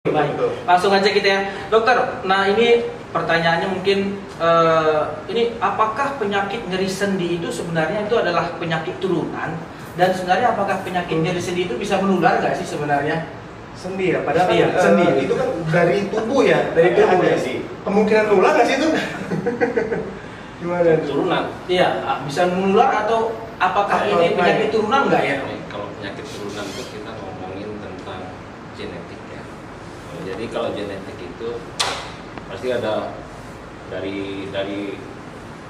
Baik, Betul. langsung aja kita ya, dokter. Nah ini pertanyaannya mungkin ini apakah penyakit nyeri sendi itu sebenarnya itu adalah penyakit turunan dan sebenarnya apakah penyakit nyeri sendi itu bisa menular nggak sih sebenarnya? Sendi ya, padahal Iya, kan, sendi. itu kan dari tubuh ya, Dari tubuh ya. sih. Kemungkinan nular nggak sih itu? Gimana? Turunan. Iya, bisa menular atau apakah Atau ini apa penyakit ya? turunan nggak ya? Kalau penyakit turunan itu kita ngomongin tentang genetik ya. Jadi kalau genetik itu pasti ada dari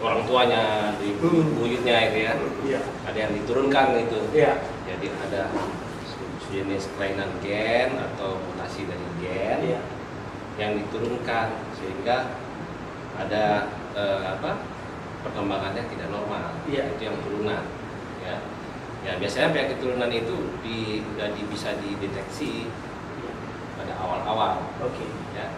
orang tuanya, dari buyutnya itu ya. Iya. Ada yang diturunkan itu. Iya. Jadi ada jenis kelainan gen atau mutasi dari gen Iya. yang diturunkan sehingga ada perkembangannya tidak normal. Iya. Itu yang turunan ya. Ya biasanya penyakit turunan itu bisa dideteksi pada awal-awal. Oke. Ya.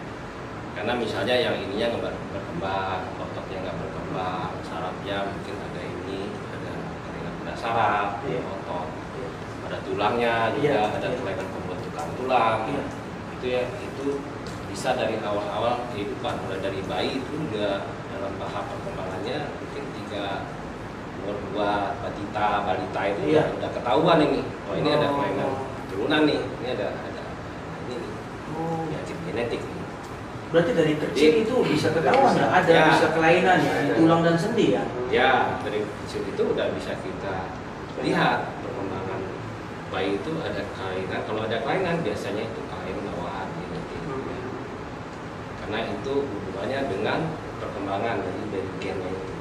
Karena misalnya yang ininya nggak berkembang, ototnya nggak berkembang, sarafnya mungkin ada kena saraf, Iya. otot, Iya. ada tulangnya juga Iya. ada Iya. kelainan pembentukan tulang. Iya. Itu bisa dari awal-awal kehidupan, mulai dari bayi itu udah dalam tahap perkembangannya mungkin umur 2 balita itu Iya. udah ketahuan ini. Oh ini ada Oh. kelainan turunan nih, ini ada ini nih, Oh. penyakit genetik nih. Berarti dari kecil Jadi, itu bisa ketahuan ya, ada ya. bisa kelainan ya, di tulang dan sendi ya. Ya, dari kecil itu udah bisa kita lihat perkembangan bayi itu ada kelainan. Kalau ada kelainan biasanya itu kelainan bawaan genetik. Ya. Karena itu hubungannya dengan perkembangan dari gennya itu.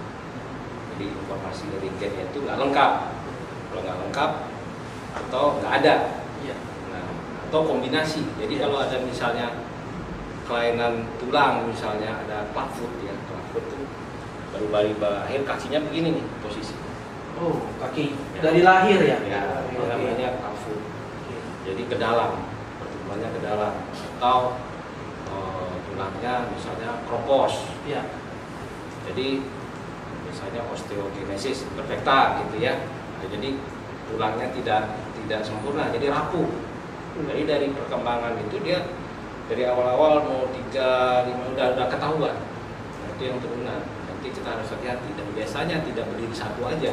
Jadi informasi dari gennya itu nggak lengkap. Kalau nggak lengkap atau nggak ada, Iya. nah, atau kombinasi. Jadi kalau ada misalnya kelainan tulang, misalnya ada clubfoot ya, clubfoot itu baru bayi lahir kakinya begini nih posisi. Oh, kaki Ya. dari lahir ya? Ya, Oke. namanya clubfoot. Jadi ke dalam, pertumbuhannya ke dalam, atau tulangnya misalnya kropos. Iya. Jadi misalnya osteogenesis imperfecta gitu ya. Nah, jadi tulangnya tidak sempurna, jadi rapuh. Jadi dari perkembangan itu dia dari awal-awal mau 3, 5 udah ketahuan. Nah, itu yang turunan. Nanti kita harus hati-hati dan biasanya tidak berdiri satu aja.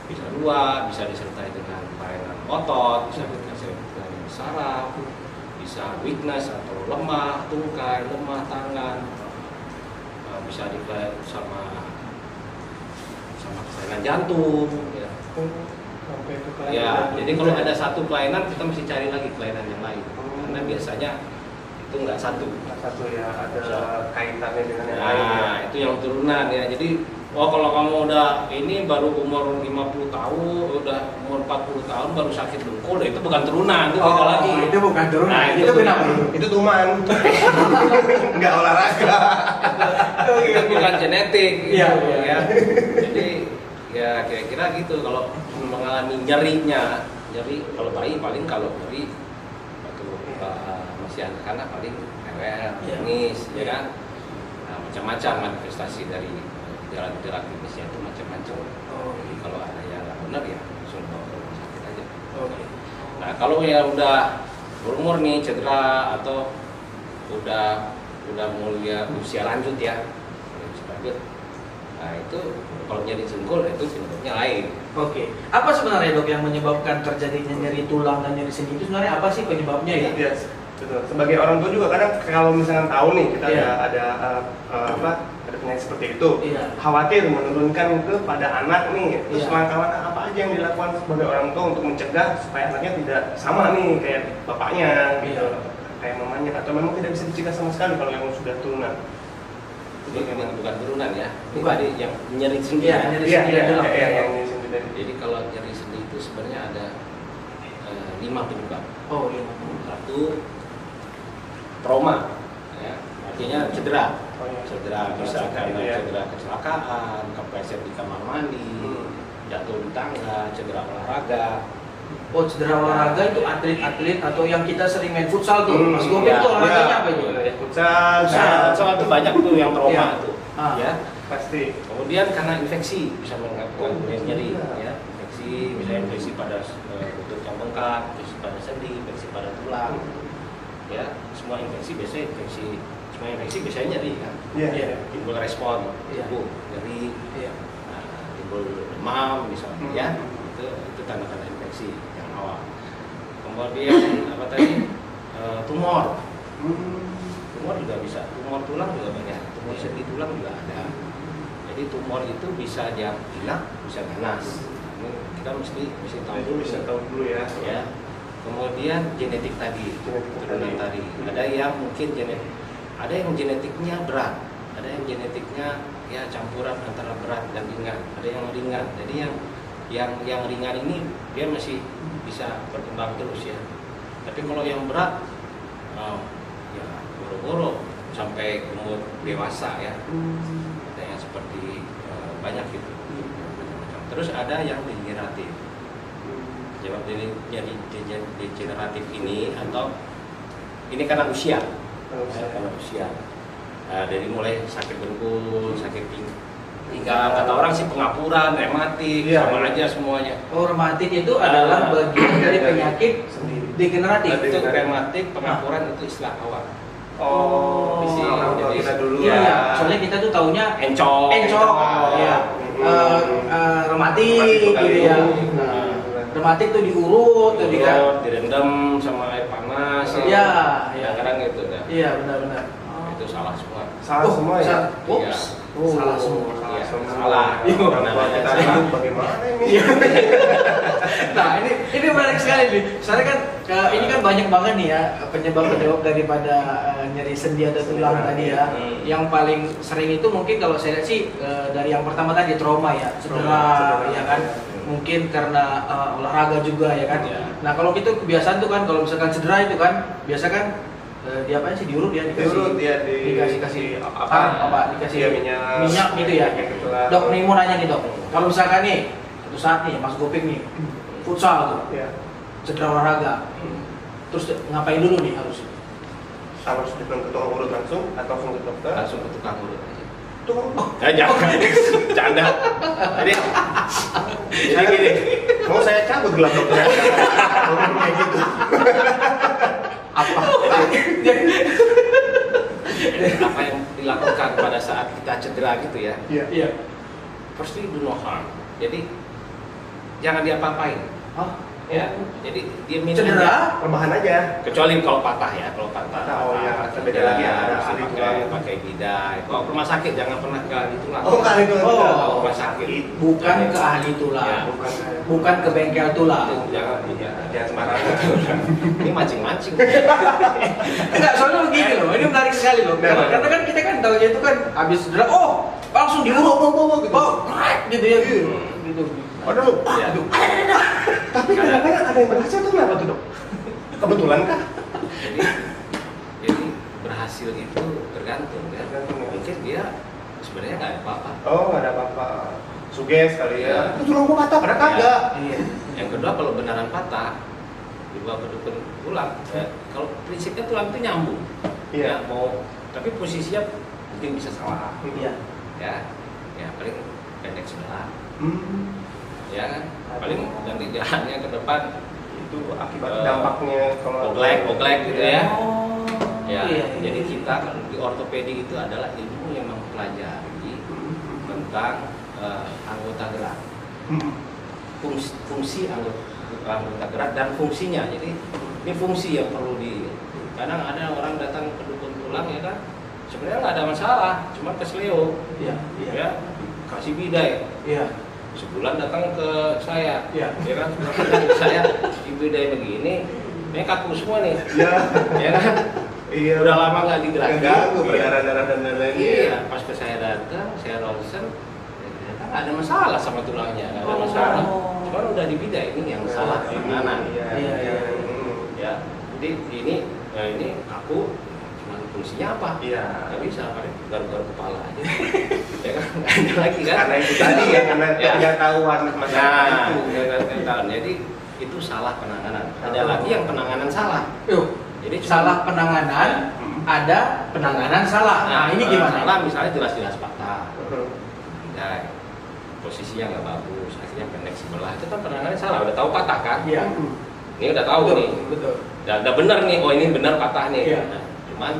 Bisa 2, bisa disertai dengan kelainan otot, bisa disertai dengan saraf, bisa weakness atau lemah tungkai, lemah tangan, bisa disertai sama kelainan jantung. Ya. Sampai ke kelainan Ya, jantung jadi juga. kalau ada satu kelainan kita mesti cari lagi kelainan yang lain. Karena biasanya itu nggak satu. Satu ya, ada kaitannya dengan yang Nah, lain ya. itu yang turunan ya. Jadi, kalau kamu udah ini baru umur 50 tahun, udah umur 40 tahun baru sakit dengkul, itu bukan turunan, itu beda lagi. itu bukan turunan. Nah, itu kenapa? Itu tuman. Nggak olahraga. Itu bukan genetik. Iya, gitu, iya. ya. Jadi, ya kira-kira gitu. Kalau mengalami nyeri, kalau bayi paling kalau nyeri waktu masih anak-anak paling rewel, Iya. nangis, ya kan. Nah, macam-macam manifestasi dari gejala-gejala klinisnya itu macam-macam. Oh, Jadi kalau ada yang nggak benar ya langsung bawa ke rumah sakit aja. oke. Nah kalau ya udah berumur nih cedera atau udah mulia usia lanjut ya, nah itu kalau nyeri dengkul itu penyebabnya lain. Oke. Apa sebenarnya dok yang menyebabkan terjadinya nyeri tulang dan nyeri sendi itu sebenarnya apa sih penyebabnya ya? Iya, betul. Sebagai orang tua juga kadang kalau misalkan tahu nih kita Iya. ada penyakit seperti itu, Iya. khawatir menurunkan ke pada anak nih. Terus Iya. langkah-langkah apa aja yang dilakukan sebagai orang tua untuk mencegah supaya anaknya tidak sama nih kayak bapaknya gitu, Iya. kayak mamanya, atau memang tidak bisa dicegah sama sekali kalau yang sudah turunan. Jadi bukan turunan ya. Ini Bukan. tadi yang nyeri sendi. Iya, ya. nyeri Iya, sendi iya, adalah iya, yang ini sendiri tadi. Jadi kalau nyeri sendi itu sebenarnya ada 5 penyebab. Oh iya. Satu trauma, ya. Artinya cedera. Oh, iya. Cedera bisa Cedera karena itu ya. cedera kecelakaan, kepleset di kamar mandi, jatuh di tangga, cedera olahraga. Oh, cedera olahraga itu atlet-atlet atau yang kita sering main futsal tuh. Mas Gopeng ya, itu olahraganya apa itu? Ya, futsal, Nah, soal itu banyak tuh yang trauma Iya. tuh, Ah. ya. pasti. Kemudian karena infeksi bisa menyebabkan nyeri, iya. ya. Infeksi, misalnya infeksi pada lutut yang bengkak, infeksi pada sendi, infeksi pada tulang. ya semua infeksi biasanya nyeri kan. Iya. Timbul respon Iya. tubuh, nyeri, Iya. timbul demam misalnya, ya itu tanda-tanda infeksi yang awal. Kemudian apa tadi, tumor juga bisa, tumor tulang juga banyak, tumor sendi tulang juga ada. Jadi tumor itu bisa dia jinak, bisa ganas. Ini kita mesti tahu dulu. Bisa tahu dulu ya. Ya. Kemudian genetik tadi, turunan tadi. Ada yang mungkin ada yang genetiknya berat, ada yang genetiknya ya campuran antara berat dan ringan, ada yang ringan. Jadi yang ringan ini dia masih bisa berkembang terus ya. Tapi kalau yang berat ya boro-boro sampai umur dewasa ya. Ada yang seperti banyak gitu. Terus ada yang degeneratif. Jawab jadi degeneratif ini atau ini karena usia. Karena usia. Dari mulai sakit dengkul, sakit pinggang, kata orang sih pengapuran, rematik, sama aja semuanya. Oh, rematik itu adalah bagian dari penyakit degeneratif. Itu rematik, pengapuran itu istilah awal. Oh, Di sini, orang tua jadi- kita dulu Iya, ya. soalnya kita tuh taunya Encok. encok, ya, rematik gitu ya. Rematik tuh diurut, tuh direndam sama air panas. Iya, Kadang-kadang gitu dah. Iya, benar-benar. Itu salah semua. Salah semua ya. Ups, salah semua. Iya, Semua. salah. Orang tua kita Salah. hidup bagaimana ini? Nah, ini menarik sekali nih. Soalnya kan ini kan banyak banget nih ya penyebab daripada nyeri sendi atau tulang tadi ya. Yang paling sering itu mungkin kalau saya lihat sih dari yang pertama tadi trauma ya, cedera ya kan. Mungkin karena olahraga juga ya kan. Iya. Nah, kalau kita kebiasaan tuh kan kalau misalkan cedera itu kan biasa kan dia apa sih diurut ya Diurut ya, dikasih apa? dikasih Iya, minyak gitu ya. minyak gitulah. Dok, nih mau nanya nih dok, kalau misalkan nih satu saat nih Mas Gopik nih futsal tuh Iya. cedera olahraga, terus ngapain dulu nih harus? Harus datang ke tukang urut langsung atau langsung ke dokter? Langsung ke tukang urut aja. Tukang Jangan, canda. Jadi gini, mau saya cabut gelang dokter. Ngomong kayak gitu. apa yang dilakukan pada saat kita cedera gitu ya? Iya. First do no harm. Jadi jangan diapa-apain. Ya, jadi dia minum Cedera? Rebahan aja. kecuali kalau patah ya, kalau patah. Oh ya, beda lagi ada ahli tulang. pakai bidai. Kalau ke rumah sakit jangan pernah ke ahli tulang. Oh, ke ahli tulang. Oh, juga. ke rumah sakit. Bukan ke ahli Ya, tulang, Bukan. bukan ke bengkel tulang. Jangan Jangan sembarangan. Ini mancing-mancing. Enggak, soalnya begini loh, ini menarik sekali loh. Kenapa? Karena kan kita kan tahu itu kan habis cedera, langsung diurut, gitu ya, gitu. Waduh. Ya. Tapi kadang-kadang ada yang berhasil tuh kenapa tuh dok? Kebetulan kah? Jadi berhasil itu tergantung ya. Tergantung, ya. Mungkin dia sebenarnya nggak ada apa-apa. Oh, nggak ada apa-apa. Suges kali Ya. ya. Itu tulang gua patah, padahal kagak. Iya. Yang kedua kalau beneran patah dibawa ke dukun tulang. Kalau prinsipnya tulang itu nyambung. Iya. Ya, tapi posisinya mungkin bisa salah. Iya. Ya paling pendek sebelah. Ya kan. Aduh. Paling nanti jalannya ke depan Itu akibat dampaknya kalau oglek gitu ya. Oh. Ya, Iya. jadi kita kalau di ortopedi itu adalah ilmu yang mempelajari tentang anggota gerak, fungsi anggota gerak dan fungsinya. Jadi ini fungsi yang perlu kadang ada orang datang ke dukun tulang ya kan, sebenarnya nggak ada masalah, cuma kesleo, Iya. ya kasih bidai. Iya. Sebulan datang ke saya, Iya. ya kan, datang ke saya, bidai begini, ini kaku semua nih, Iya. ya kan. Iya. Udah lama nggak digerakin. Ganggu Iya. berdarah-darah dan lain-lain. Iya, pas ke saya datang, saya ronsen, ternyata nggak ada masalah sama tulangnya, nggak ada masalah. Cuma udah dibidai ini yang salah penanganan. Iya. Iya, iya. Ya, jadi ini aku cuma fungsinya apa? Iya. Nggak bisa, paling garuk-garuk kepala aja. Ya kan, nggak ada lagi kan? Karena itu tadi ya, karena Ya. ketidaktahuan masalah Nah, itu. jadi itu salah penanganan. Ada lagi yang penanganan salah. Yuk, Jadi cuma- salah penanganan, ada penanganan salah. Nah, ini gimana? Salah misalnya jelas-jelas patah. Hmm. Ya, posisinya nggak bagus, akhirnya pendek sebelah, itu kan penanganannya salah, udah tahu patah kan? Iya. Ini udah tahu nih, betul. udah benar nih, oh ini benar patah nih. Iya. Nah, cuman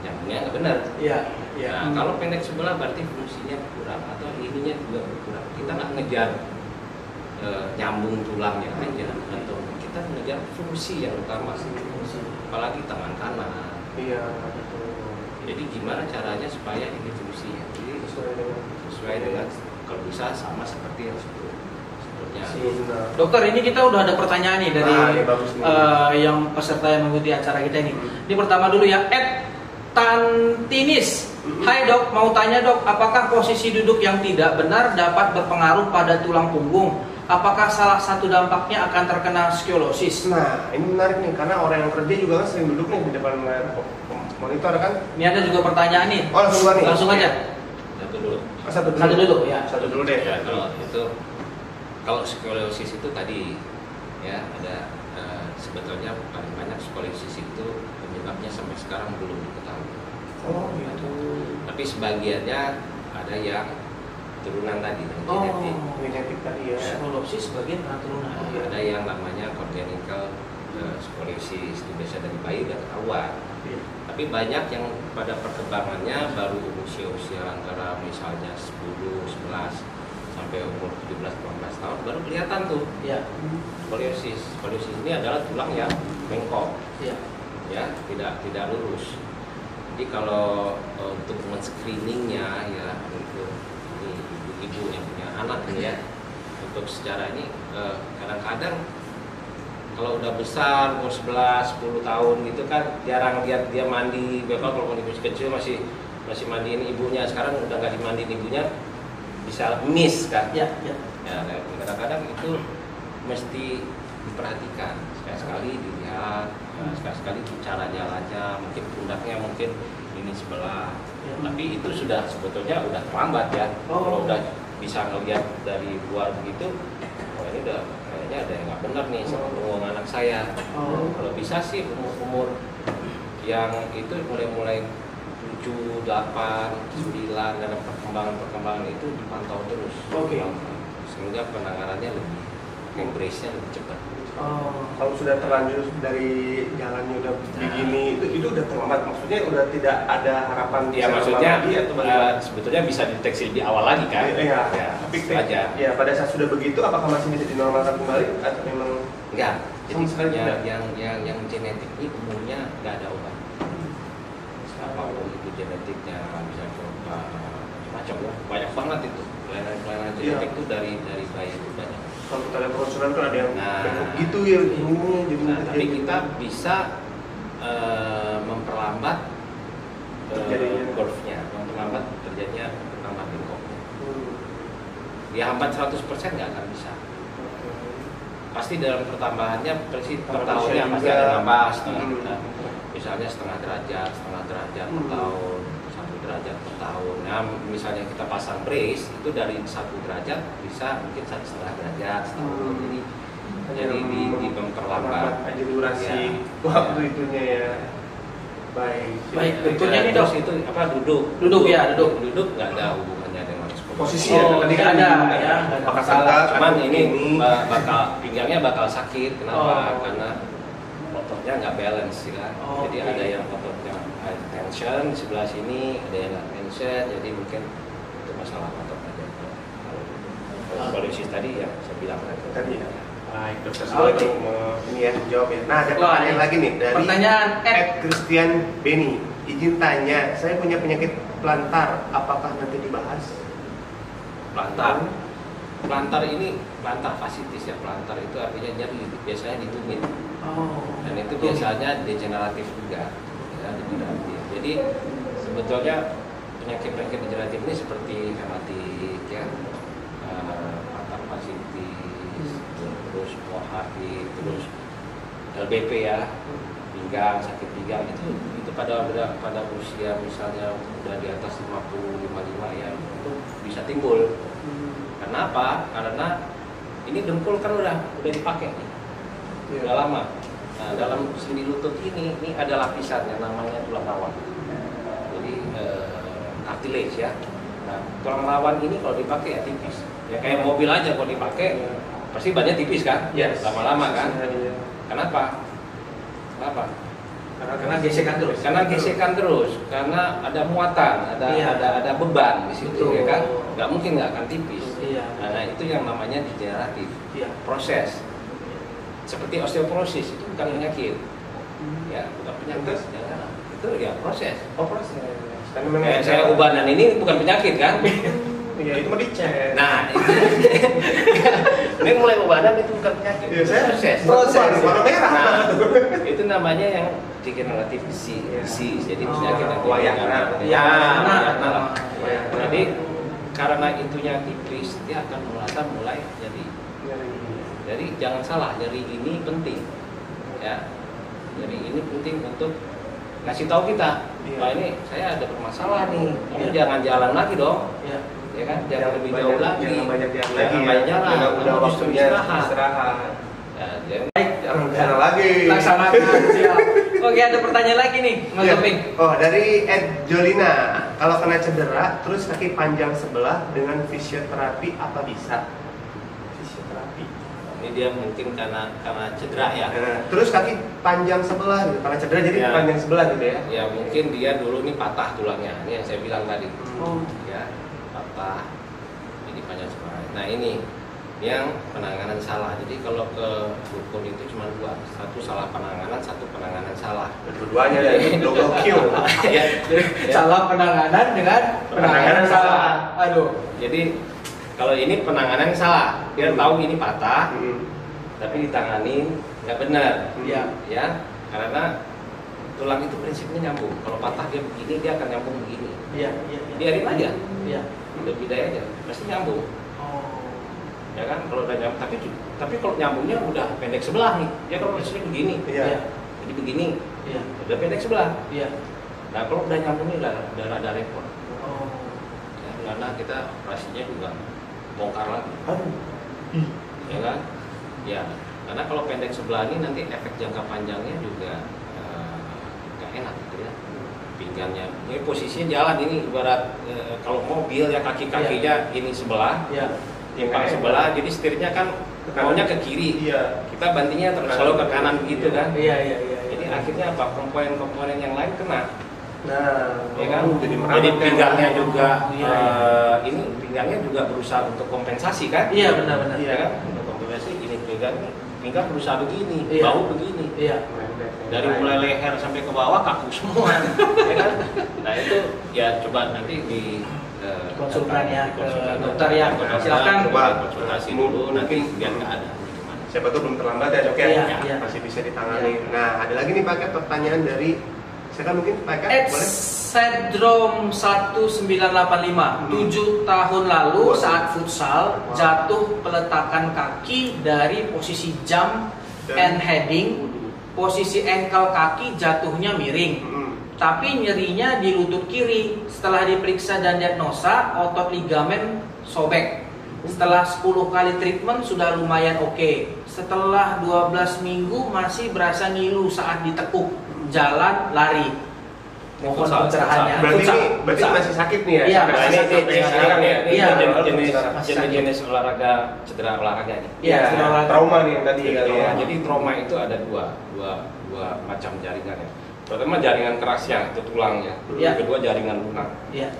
nyambungnya nggak benar. Iya, iya. Nah, kalau pendek sebelah berarti fungsinya kurang atau ininya juga berkurang. Kita nggak ngejar nyambung tulangnya aja, atau kita ngejar fungsi yang utama, apalagi tangan kanan. Iya, betul. Jadi gimana caranya supaya ini fungsinya? Jadi sesuai dengan kalau bisa sama seperti yang sebelumnya. Dokter, ini kita udah ada pertanyaan nih dari ini bagus nih. yang peserta yang mengikuti acara kita ini. Ini pertama dulu ya, Tantinis. Hai dok, mau tanya dok, apakah posisi duduk yang tidak benar dapat berpengaruh pada tulang punggung? Apakah salah satu dampaknya akan terkena skolosis? Nah, ini menarik nih, karena orang yang kerja juga kan sering duduk nih di depan monitor kan. Ini ada juga pertanyaan nih. Oh, langsung nih. Langsung aja. Satu dulu. Satu dulu ya. Satu dulu deh. Ya, kalau skoliosis itu tadi ya ada sebetulnya paling banyak skoliosis itu penyebabnya sampai sekarang belum diketahui. Oh, gitu. Tapi sebagiannya ada yang turunan tadi, genetik. Genetik tadi ya. Skolosis sebagian karena turunan. Ada yang namanya congenital skoliosis, itu biasa dari bayi udah ketahuan. Tapi banyak yang pada perkembangannya baru usia antara misalnya 10, 11 sampai umur 17-18 tahun baru kelihatan tuh. Ya. Skoliosis. Skoliosis ini adalah tulang yang bengkok. Ya. Ya, tidak lurus. Jadi kalau untuk men-screeningnya ya untuk ibu-ibu yang punya anak ya, untuk secara ini kadang-kadang kalau udah besar umur 11, 10 tahun gitu kan jarang lihat dia mandi. Bahkan kalau kondisi kecil masih mandiin ibunya, sekarang udah nggak dimandiin ibunya bisa miss kan. Ya, ya. Ya, kadang-kadang itu mesti diperhatikan, sekali-sekali dilihat, sekali-sekali cara jalannya, mungkin pundaknya mungkin ini sebelah. Ya. Tapi itu sudah sebetulnya udah terlambat ya. Oh. Kalau udah bisa ngelihat dari luar begitu, oh ini udah kayaknya ada yang nggak benar nih sama punggung anak saya. Oh. Kalau bisa sih umur yang itu mulai 7, 8, 9 dalam perkembangan itu dipantau terus. Oke. Sehingga penanganannya lebih embrace-nya lebih cepat. Oh. Kalau sudah terlanjur dari jalannya udah begini, itu udah terlambat. Maksudnya udah tidak ada harapan. Ya maksudnya sebetulnya bisa dideteksi lebih awal lagi kan? Iya. Ya, Tapi aja. ya pada saat sudah begitu, apakah masih bisa dinormalkan kembali atau memang Enggak. Jadi sama sekali tidak? yang genetik ini umumnya nggak ada obat. Apapun itu genetiknya bisa coba macam ya, banyak banget itu. Kelainan genetik itu dari bayi itu banyak. Kalau kita lihat konsulen kan ada yang Nah, bengkok gitu ya ininya jadi tapi kita bisa memperlambat curve-nya, memperlambat terjadinya penambahan bengkoknya. Dia hambat 100% nggak akan bisa. Pasti dalam pertambahannya per tahunnya pasti ada nambah setengah, misalnya setengah derajat per tahun, 1 derajat per tahun. Nah, misalnya kita pasang brace itu dari 1 derajat bisa mungkin 1,5 derajat setahun. Jadi di memperlambat aja durasi ya. waktu itunya ya. Baik. Tentunya nih dok. Terus itu apa duduk nggak ada hubungannya dengan Posisi Oh, ya, tadi tidak kan ada, bingung ya. apakah salah, cuman ini bakal pinggangnya bakal sakit. Kenapa? Oh. Karena ototnya nggak balance ya. Oh, Jadi oke. ada yang ototnya tension di sebelah sini, ada yang nggak tension. Jadi mungkin itu masalah otot aja. Kalau skoliosis tadi yang saya bilang tadi ya. Baik, dokter Oh, Solo ini ya jawab ya. Nah, ada Wah, pertanyaan lagi nih dari pertanyaan Christian Benny. Izin tanya, saya punya penyakit plantar, apakah nanti dibahas? Plantar ini plantar fasciitis ya. Plantar itu artinya nyeri, biasanya di tumit. Oh. Dan itu biasanya degeneratif juga, ya, degeneratif. Jadi sebetulnya penyakit degeneratif ini seperti rematik ya, plantar fasciitis, terus mohaki, terus LBP ya, pinggang, sakit pinggang itu pada usia misalnya udah di atas 50, 55 ya itu bisa timbul. Kenapa? Karena ini dengkul kan udah dipakai nih, udah lama. Nah, dalam sendi lutut ini ada lapisan yang namanya tulang rawan. Jadi cartilage ya. Nah, tulang rawan ini kalau dipakai ya tipis. Ya kayak mobil aja kalau dipakai pasti bannya tipis kan? Yes. Lama-lama kan. Kenapa? Kenapa? Karena gesekan terus. Karena gesekan terus, karena ada muatan, ada beban di situ, Betul. ya kan? Nggak mungkin nggak akan tipis. Iya. Nah, itu yang namanya degeneratif, Iya. proses. Seperti osteoporosis itu bukan penyakit, ya bukan penyakit, ya. Itu ya proses. Oh, proses. Karena memang Kayak saya ubanan ini bukan penyakit kan? Iya, itu mah dicek. Nah, ini mulai ubanan itu bukan penyakit, Iya, itu saya proses. warna merah. Nah, itu namanya yang degeneratif disease. Jadi penyakit yang wayang. ya, Nah. Jadi karena itunya tipis, dia akan mulai jadi jangan salah, nyeri ini penting, ya. Nyeri ini penting untuk ngasih tahu kita, Iya. wah ini saya ada bermasalah nih, kamu Iya. jangan jalan lagi dong, Iya. ya kan? Jangan lebih jauh lagi, Jangan banyak jalan jangan lagi. banyak jalan, Udah kamu justru waktunya istirahat. istirahat. Ya, jangan Jangan jalan lagi. Laksanakan. Siap. Oke, ada pertanyaan lagi nih, Mas Iya. Topik. Oh, dari Ed Jolina. Kalau kena cedera, terus kaki panjang sebelah dengan fisioterapi apa bisa? Fisioterapi. ini dia mungkin karena cedera ya. Terus kaki panjang sebelah gitu. Karena cedera jadi Ya. panjang sebelah gitu ya. Ya mungkin dia dulu nih patah tulangnya, ini yang saya bilang tadi. Oh. Ya, patah, jadi panjang sebelah. Nah ini yang penanganan salah. Jadi kalau ke dukun itu cuma dua, satu salah penanganan, satu penanganan salah. Dua-duanya ya, double kill. Ya. Salah penanganan dengan penanganan salah. Aduh. Jadi kalau ini penanganan salah, dia tahu ini patah, tapi ditanganin nggak benar. Iya. Ya, karena tulang itu prinsipnya nyambung. Kalau patah dia begini, dia akan nyambung begini. Iya, iya. Biarin aja, Iya. udah pindah aja, pasti nyambung. Oh. Ya kan, kalau udah nyambung, tapi kalau nyambungnya udah pendek sebelah nih, dia kalau prinsipnya begini, Iya. jadi begini, Iya. udah pendek sebelah. Iya. Nah kalau udah nyambungnya udah rada repot. Oh. Ya, karena kita operasinya juga bongkar lagi. Aduh. Ya kan? Ya, karena kalau pendek sebelah ini nanti efek jangka panjangnya juga nggak enak gitu ya. Pinggangnya, ini posisinya jalan ini ibarat kalau mobil ya kaki-kakinya ini sebelah, Iya. timpang sebelah, jadi setirnya kan maunya ke kiri. Iya. Kita bantingnya terus selalu ke kanan begitu kan. Iya, iya, iya. Jadi akhirnya apa? Komponen-komponen yang lain kena. Nah, Ya kan? jadi Jadi pinggangnya juga Iya, ini pinggangnya juga berusaha untuk kompensasi kan? Iya, benar-benar. Ya kan? Untuk kompensasi ini pinggang berusaha begini, Iya. bahu begini. Iya. Dari mulai leher sampai ke bawah kaku semua. Ya kan? Nah, itu ya coba nanti di Konsultan ya, ke konsultan dokter ya. Silakan. coba konsultasi dulu nanti biar keadaan gimana. Siapa tuh belum terlambat ya dok ya? Iya, iya. Masih bisa ditangani. Nah, ada lagi nih pakai pertanyaan dari saya mungkin pakai boleh? Syndrome 1985 7 tahun lalu saat futsal jatuh peletakan kaki dari posisi jump and heading, posisi ankle kaki jatuhnya miring, tapi nyerinya di lutut kiri. Setelah diperiksa dan diagnosa, otot ligamen sobek. Setelah 10 kali treatment sudah lumayan oke. Setelah 12 minggu masih berasa ngilu saat ditekuk, jalan, lari. Mohon Futsal, pencerahannya. Berarti masih sakit nih ya? Iya, Sampai Nah, ini sampai sekarang sekarang ya, ya? ini Iya. jenis olahraga cedera olahraga nih. Iya, Iya, trauma nih yang tadi kali ya. Jadi trauma itu ada dua macam jaringan ya. Pertama jaringan keras ya, itu tulangnya. Iya. Kedua jaringan lunak. Iya.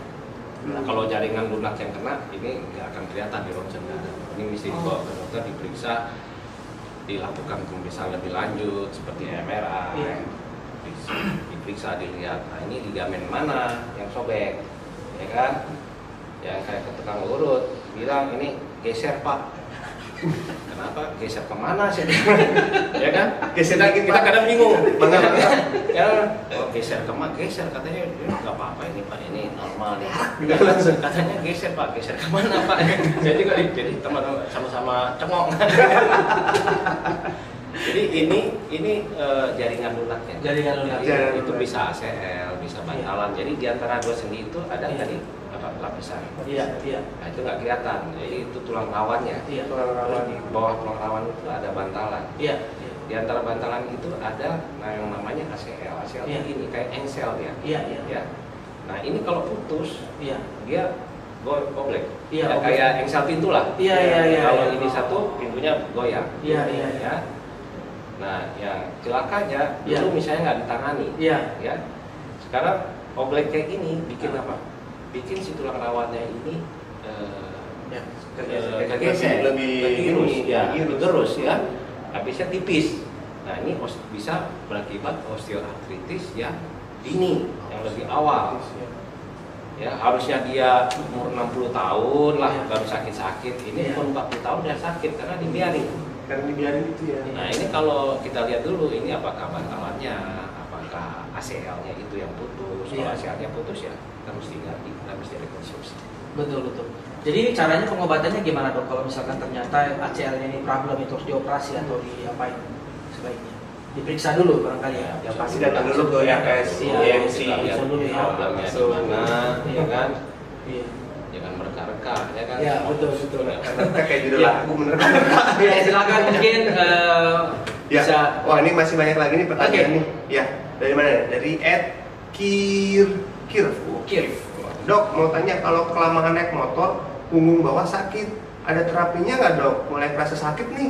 Nah, kalau jaringan lunak yang kena, ini nggak akan kelihatan di rongsen dada. Ini mesti dibawa ke dokter, diperiksa, dilakukan pemeriksaan lebih lanjut seperti MRI. Iya. Diperiksa, dilihat. Nah, ini ligamen mana yang sobek, ya kan? Yang kayak ke tukang urut, bilang ini geser pak. Kenapa? Geser kemana sih? Ya kan? Geser lagi, kita Pak. kadang bingung. Mana? Ya, oh, geser kemana? Geser katanya nggak apa-apa ini pak, ini normal nih. Katanya geser pak, geser kemana pak? Jadi teman-teman sama-sama cengok. Jadi ini jaringan lunak ya. Jaringan lunak. Jadi, itu bisa ACL, bisa bantalan. Jadi di antara dua sendi itu ada Iya. tadi lapisan. Iya, iya. Nah, itu nggak kelihatan. Jadi itu tulang rawannya. Iya. Terus di bawah tulang rawan itu ada bantalan. Iya. Di antara bantalan itu ada yang namanya ACL. ACL Iya. itu ini kayak engsel ya. Iya, iya. Ya. Nah ini kalau putus Iya. dia goblek. Iya, Ya, oblek. kayak engsel pintu lah. Iya, iya, iya. Kalau iya. ini satu pintunya goyang. Iya, iya, iya. Ya. Nah, yang celakanya Iya. dulu misalnya nggak ditangani, Iya. ya. Sekarang oblek kayak gini bikin apa? Bikin si tulang rawannya ini Ya. kegesek, lebih terus ya, habisnya tipis. Nah ini bisa berakibat osteoartritis yang dini, yang lebih awal. Ya harusnya dia umur 60 tahun lah baru sakit-sakit. Ini umur 40 tahun udah sakit karena dibiarin. Karena dibiarin itu ya. Nah ini kalau kita lihat dulu ini apakah bantalannya, apakah ACL-nya itu yang putus. Kalau ACL-nya putus ya kita mesti ganti, kita mesti rekonstruksi. Betul. Jadi caranya pengobatannya gimana dok? Kalau misalkan ternyata ACL-nya ini problem itu harus dioperasi atau diapain sebaiknya? Diperiksa dulu barangkali ya. Ya pasti datang dulu ke RS, Iya. Kita lihat dulu ya. problemnya di mana, ya kan? Iya. Jangan mereka-reka, ya kan? Ya betul. Karena kayak judul Ya. lagu bener. Ya silakan mungkin Ya. bisa. Wah ini masih banyak lagi nih pertanyaan Oke. nih. Ya dari mana? Dari Kirf. Dok mau tanya kalau kelamaan naik motor punggung bawah sakit, ada terapinya nggak dok? Mulai kerasa sakit nih.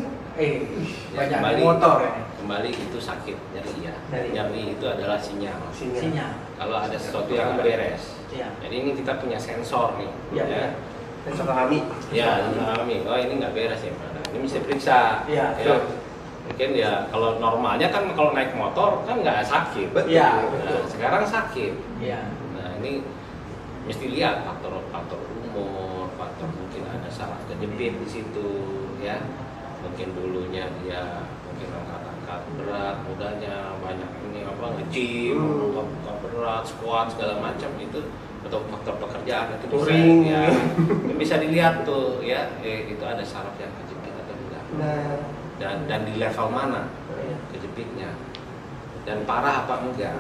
Banyak kembali, motor ya. Kembali itu sakit, nyeri ya. Nyeri. Nyeri itu adalah sinyal. Sinyal. Kalau ada sesuatu yang nggak beres. Iya. Jadi ini kita punya sensor nih. Iya. Ya. Sensor kami. Ya, kami. Oh ini nggak beres ya. Nah, ini mesti periksa. Iya. Ya. Mungkin ya kalau normalnya kan kalau naik motor kan nggak sakit. Iya. Nah, sekarang sakit. Iya. Nah ini mesti lihat faktor umur, faktor mungkin ada salah kejepit di situ, ya. Mungkin dulunya dia mungkin angkat berat, mudanya banyak ini apa nge-gym, angkat berat, squat segala macam itu atau faktor pekerjaan itu bisa Touring. ya itu bisa dilihat tuh ya itu ada saraf yang kejepit atau tidak. Nah. Dan di level mana kejepitnya dan parah apa enggak.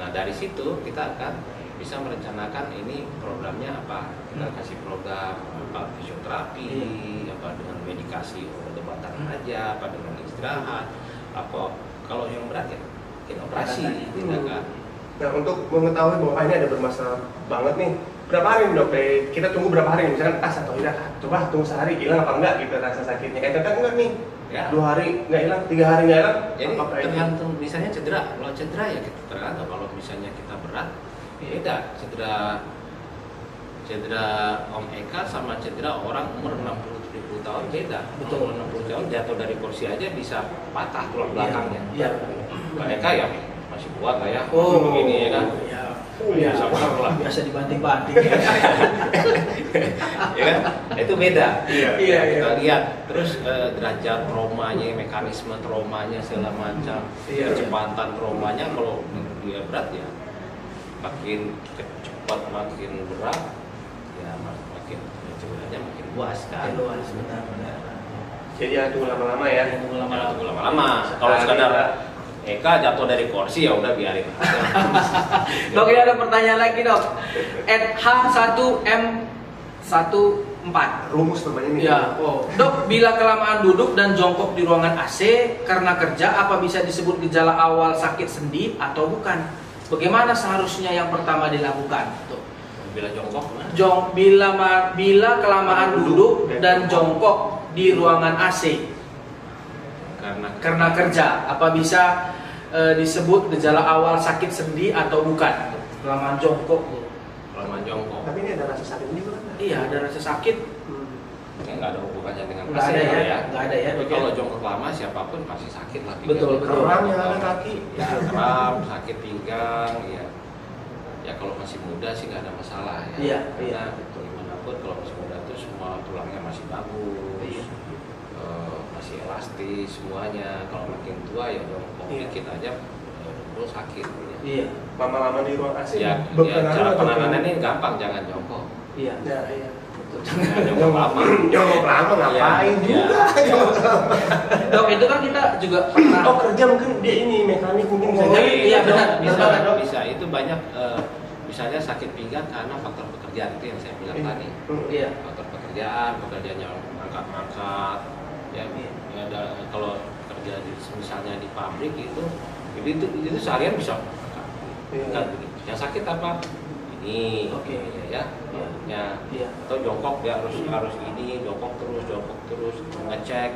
Nah dari situ kita akan bisa merencanakan ini programnya apa. Kita kasih program apa fisioterapi, apa dengan medikasi obat-obatan aja, apa dengan istirahat, apa kalau yang berat ya mungkin operasi, tindakan. Nah untuk mengetahui bahwa ini ada bermasalah banget nih, berapa hari nih dok? Kita tunggu berapa hari? Misalkan atau tidak, coba tunggu sehari hilang apa enggak gitu rasa sakitnya. Tetap enggak nih? Ya. 2 hari nggak hilang, 3 hari nggak hilang. Jadi Apakah itu? tergantung misalnya cedera. Kalau cedera ya kita tergantung. Kalau misalnya kita berat, beda. Cedera Om Eka sama cedera orang umur 60-70 tahun beda. Betul. Umur 60 tahun jatuh dari kursi aja bisa patah tulang belakangnya. Iya. Mbak Eka ya masih kuat lah ya. Oh, Begini ya kan. Iya. Sama lah. Biasa dibanting-banting. Ya kan? Itu beda. Iya. Kita lihat terus derajat traumanya, mekanisme traumanya segala macam, Iya. kecepatan traumanya kalau dia berat ya makin cepat makin berat ya makin cederanya makin luas kan. Luas benar-benar. Jadi jangan tunggu lama-lama ya. Tunggu lama-lama. Kalau sekadar Eka jatuh dari kursi ya udah biarin aja. Dok, ini ada pertanyaan lagi dok. H1M14. Rumus namanya nih. Ya, dok, bila kelamaan duduk dan jongkok di ruangan AC karena kerja, apa bisa disebut gejala awal sakit sendi atau bukan? Bagaimana seharusnya yang pertama dilakukan? Tuh. Bila jongkok nah. Bila kelamaan duduk dan jongkok di ruangan AC karena kerja, apa bisa disebut gejala awal sakit sendi atau bukan? Kelamaan jongkok. Kelamaan jongkok. Tapi ini ada rasa sakit juga kan? Iya, ada rasa sakit. Ini nggak ada hubungannya dengan Nggak ada pasien ya, nggak ada ya. Tapi kalau jongkok lama siapapun pasti sakit lah. Betul. Kram yang ada kaki. Ya kram, sakit pinggang, ya. Ya kalau masih muda sih nggak ada masalah ya. Iya. Karena dimanapun kalau masih muda tuh semua tulangnya masih bagus, Iya. masih elastis semuanya. Kalau makin tua ya jongkok dikit aja dulu sakit. Ya. Iya. Lama-lama di ruang AC. Ya, cara penanganannya gampang, jangan jongkok. Iya. Iya. Jangan jongkok lama. Jongkok lama ngapain Iya. juga? Dok, itu kan kita juga pernah. Oh kerja mungkin dia ini mekanik mungkin bisa Oh, jadi. iya, benar. Bisa, Benar, Dok. bisa. Itu banyak misalnya sakit pinggang karena faktor pekerjaan itu yang saya bilang tadi. Iya. Faktor pekerjaannya angkat-angkat. Ya, kalau kerja misalnya di pabrik itu seharian bisa angkat. Yang sakit apa? Ini, Oke. ya. Iya. Atau jongkok dia harus ini, jongkok terus ngecek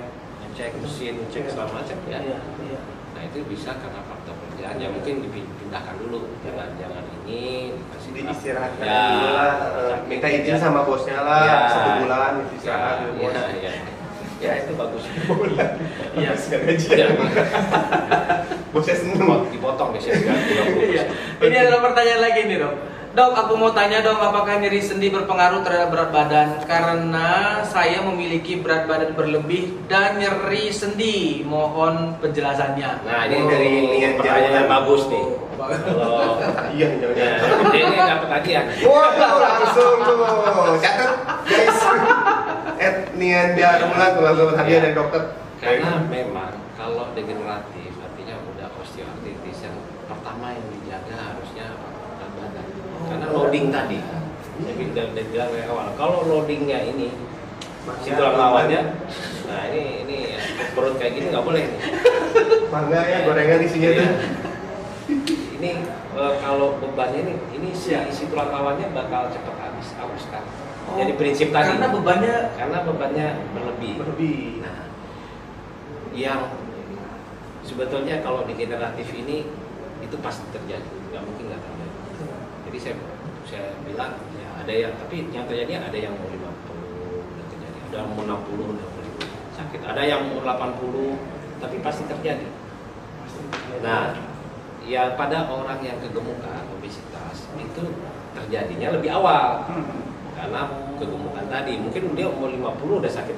cek mesin, cek segala macam ya. Iya, iya. Nah itu bisa karena faktor pekerjaan ya mungkin dipindahkan dulu, jangan ini dikasih Diistirahatkan ya, dulu lah, minta izin sama bosnya lah, ya, 1 bulan istirahat dulu bos. Ya itu bagus. Iya, sudah gaji Ya, bosnya seneng. dipotong deh sih. Iya. Ini adalah pertanyaan lagi nih dok. Dok, aku mau tanya dong, apakah nyeri sendi berpengaruh terhadap berat badan? Karena saya memiliki berat badan berlebih dan nyeri sendi. Mohon penjelasannya. Nah ini Oh, dari niat pertanyaan jauh. bagus nih. Kalau Iya, ya, jangan-jangan. ini dapat hadiah. Wow, langsung tuh. Catat, guys. Nian Jarulan tuh langsung hadiah dari dokter. Karena memang kalau degeneratif artinya udah osteoartritis, yang pertama yang dijaga harusnya berat badan. Karena loading tadi, jadi udah bilang dari awal. Kalau loadingnya ini si tulang lawannya, nah ini perut kayak gini nggak boleh nih. Mangga ya, gorengan isinya tuh. Ini kalau bebannya ini isi tulang lawannya bakal cepat habis kan. Oh, Jadi prinsip tadi. Karena bebannya berlebih. Berlebih. Nah, yang sebetulnya kalau degeneratif ini itu pasti terjadi, nggak mungkin nggak terjadi. Jadi saya bilang ya ada yang, tapi yang terjadi ada yang mau 50 udah terjadi, ada yang mau 60 udah mulai sakit, ada yang mau 80 tapi pasti terjadi. Nah, ya pada orang yang kegemukan obesitas itu terjadinya lebih awal karena kegemukan tadi. Mungkin dia umur 50 udah sakit